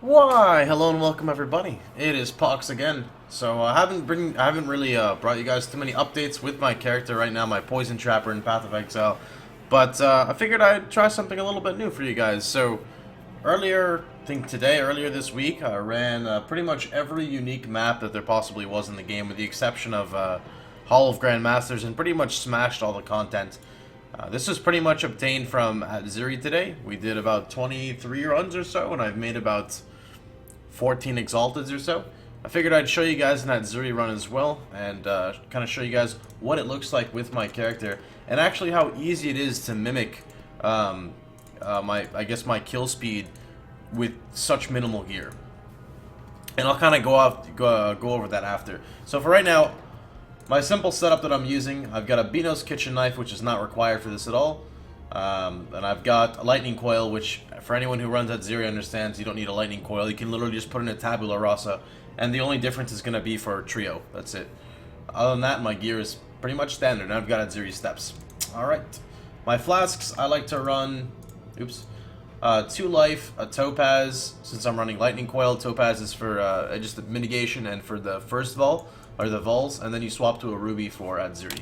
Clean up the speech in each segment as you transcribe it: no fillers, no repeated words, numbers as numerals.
Why, hello and welcome everybody. It is Pohx again. So I haven't really brought you guys too many updates with my character right now, my Poison Trapper in Path of Exile. But I figured I'd try something a little bit new for you guys. So earlier this week, I ran pretty much every unique map that there possibly was in the game, with the exception of Hall of Grandmasters, and pretty much smashed all the content. This was pretty much obtained from Atziri today. We did about 23 runs or so, and I've made about 14 Exalteds or so. I figured I'd show you guys an Atziri run as well, and kind of show you guys what it looks like with my character, and actually how easy it is to mimic my kill speed with such minimal gear. And I'll kind of go over that after. So for right now, my simple setup that I'm using, I've got a Beano's kitchen knife, which is not required for this at all. And I've got a lightning coil, which for anyone who runs Atziri understands you don't need a lightning coil. You can literally just put in a tabula rasa, and the only difference is going to be for trio. That's it. Other than that, my gear is pretty much standard, and I've got Atziri steps. Alright. My flasks, I like to run... 2 life, a topaz. Since I'm running lightning coil, topaz is for just the mitigation and for the first vol, or the vols, and then you swap to a ruby for Atziri.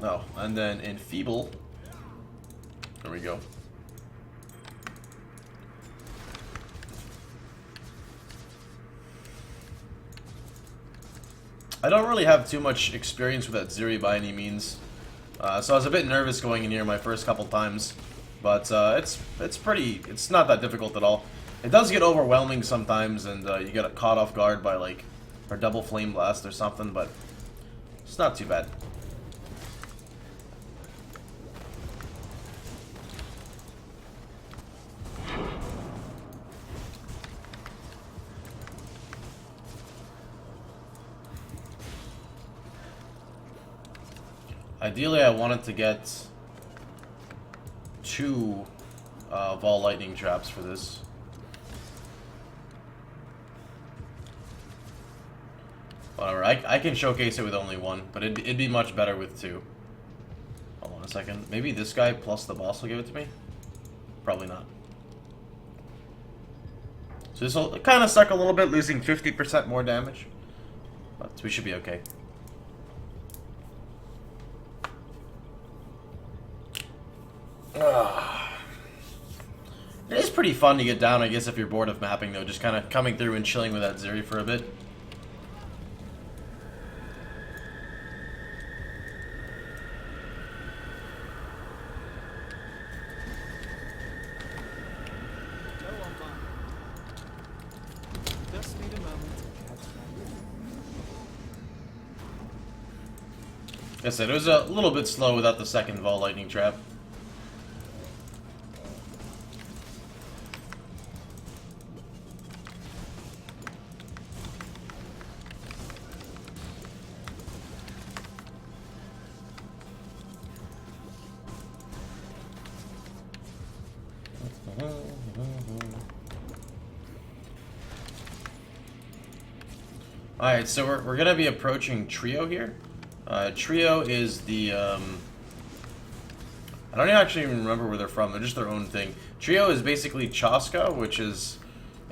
Oh, and then in feeble, there we go. I don't really have too much experience with Atziri by any means, so I was a bit nervous going in here my first couple times, but it's not that difficult at all. It does get overwhelming sometimes, and you get caught off guard by like her double flame blast or something, but it's not too bad. Ideally, I wanted to get 2 Vol Lightning traps for this. Whatever, I can showcase it with only 1, but it'd be much better with 2. Hold on a second. Maybe this guy plus the boss will give it to me? Probably not. So this will kind of suck a little bit, losing 50% more damage. But we should be okay. It is pretty fun to get down, I guess, if you're bored of mapping, though. Just kind of coming through and chilling with Atziri for a bit. Like I said, it was a little bit slow without the second Vol Lightning Trap. Alright, so we're gonna be approaching Trio here. Trio is the, I don't actually even remember where they're from, they're just their own thing. Trio is basically Chaska, which is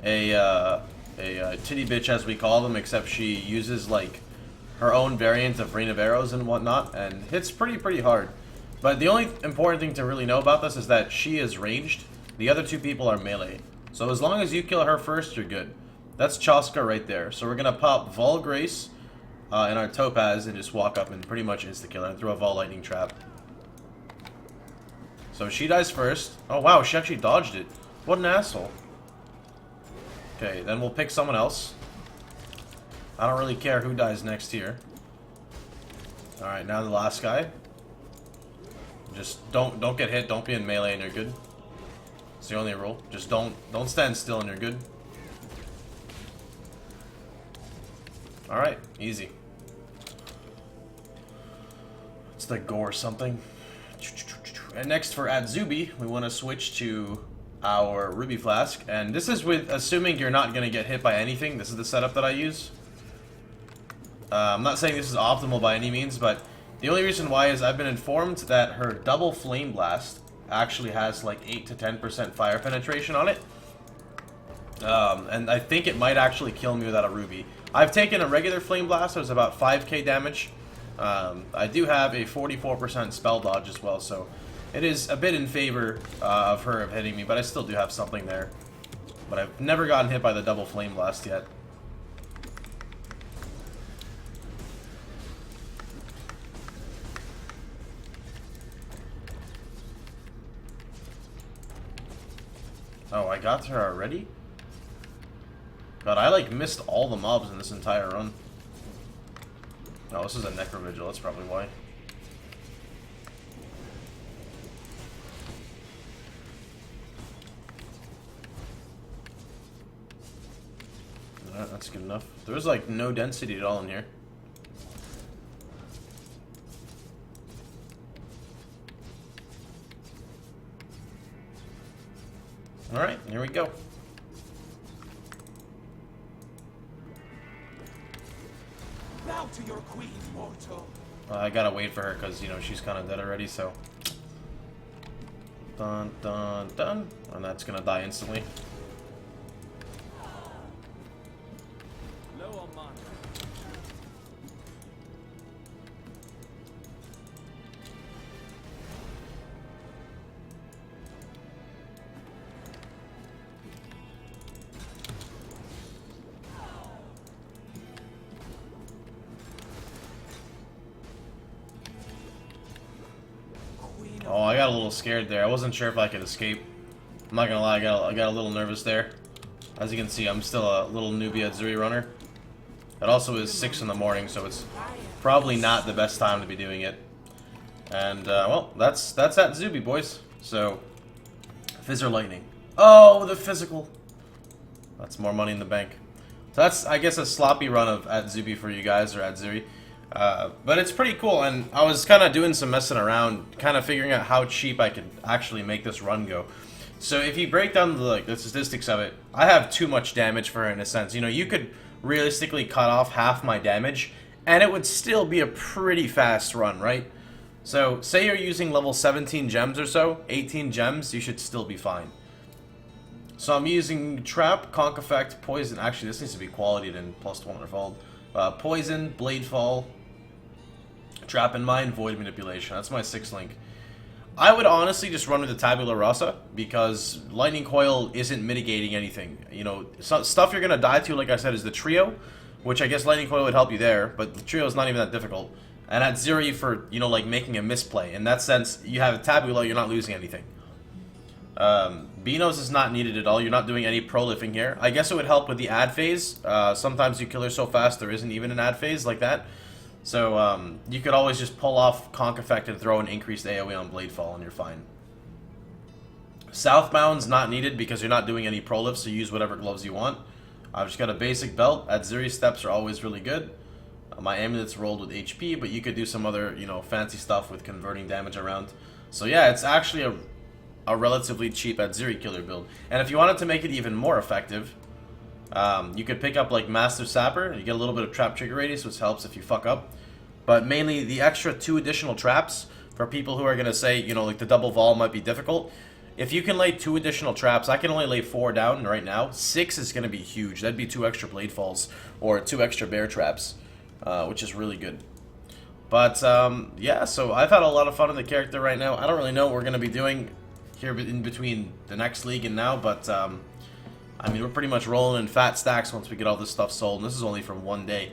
a titty bitch, as we call them, except she uses, like, her own variant of Rain of Arrows and whatnot, and hits pretty hard. But the only important thing to really know about this is that she is ranged, the other 2 people are melee. So as long as you kill her first, you're good. That's Chaska right there. So we're gonna pop Vol Grace in our Topaz and just walk up and pretty much insta-kill her and throw a Vol Lightning Trap. So she dies first. Oh wow, she actually dodged it. What an asshole. Okay, then we'll pick someone else. I don't really care who dies next here. Alright, now the last guy. Just don't get hit, don't be in melee and you're good. It's the only rule. Just don't stand still and you're good. Alright, easy. It's the gore something. And next for Atziri, we want to switch to our Ruby Flask. And this is with assuming you're not going to get hit by anything. This is the setup that I use. I'm not saying this is optimal by any means, but the only reason why is I've been informed that her double Flame Blast actually has like 8 to 10% fire penetration on it. And I think it might actually kill me without a ruby. I've taken a regular flame blast, so it's about 5k damage. I do have a 44% spell dodge as well, so it is a bit in favor of her of hitting me, but I still do have something there. But I've never gotten hit by the double flame blast yet. Oh, I got to her already? God, I like missed all the mobs in this entire run. Oh, this is a Necro Vigil, that's probably why. Alright, that's good enough. There's like no density at all in here. Alright, here we go. Bow to your queen, mortal. I gotta wait for her because, you know, she's kind of dead already, so. Dun, dun, dun. And that's gonna die instantly. Low on mana. Oh, I got a little scared there. I wasn't sure if I could escape. I'm not gonna lie, I got a little nervous there. As you can see, I'm still a little newbie Atziri runner. It also is 6 in the morning, so it's probably not the best time to be doing it. And, well, that's Atziri, boys. So, Fizz or Lightning. Oh, the physical. That's more money in the bank. So that's, I guess, a sloppy run of Atziri for you guys, or Atziri. But it's pretty cool, and I was kind of doing some messing around, kind of figuring out how cheap I could actually make this run go. So if you break down the statistics of it, I have too much damage for her in a sense. You know, you could realistically cut off half my damage, and it would still be a pretty fast run, right? So say you're using level 17 gems or so, 18 gems, you should still be fine. So I'm using Trap, Conk Effect, Poison. Actually, this needs to be qualityed in +1 or Fold. Poison, Blade Fall, Trap in Mind, Void Manipulation. That's my 6 link. I would honestly just run with the Tabula Rasa because Lightning Coil isn't mitigating anything. You know, stuff you're going to die to, like I said, is the Trio, which I guess Lightning Coil would help you there, but the Trio is not even that difficult. And Atziri for, you know, like making a misplay. In that sense, you have a Tabula, you're not losing anything. Benos is not needed at all. You're not doing any pro-lifting here. I guess it would help with the ad phase. Sometimes you kill her so fast there isn't even an ad phase like that. So you could always just pull off Conk Effect and throw an increased AoE on Blade Fall and you're fine. Southbound's not needed because you're not doing any pro-lifts, so use whatever gloves you want. I've just got a basic belt. Atziri steps are always really good. My amulet's rolled with HP, but you could do some other, you know, fancy stuff with converting damage around. So yeah, it's actually a relatively cheap Atziri killer build. And if you wanted to make it even more effective, you could pick up like Master Sapper. You get a little bit of trap trigger radius, which helps if you fuck up. But mainly the extra 2 additional traps for people who are going to say, you know, like the double vol might be difficult. If you can lay 2 additional traps, I can only lay 4 down right now. 6 is going to be huge. That'd be 2 extra Blade Falls or 2 extra Bear Traps, which is really good. But yeah, so I've had a lot of fun in the character right now. I don't really know what we're going to be doing here in between the next league and now, but I mean, we're pretty much rolling in fat stacks once we get all this stuff sold, and this is only from 1 day.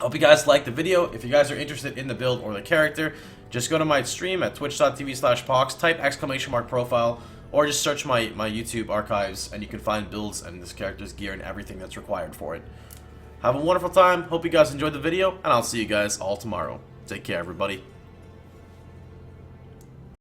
Hope you guys liked the video. If you guys are interested in the build or the character, just go to my stream at twitch.tv/Pohx, type !profile, or just search my YouTube archives, and you can find builds and this character's gear and everything that's required for it. Have a wonderful time. Hope you guys enjoyed the video, and I'll see you guys all tomorrow. Take care, everybody.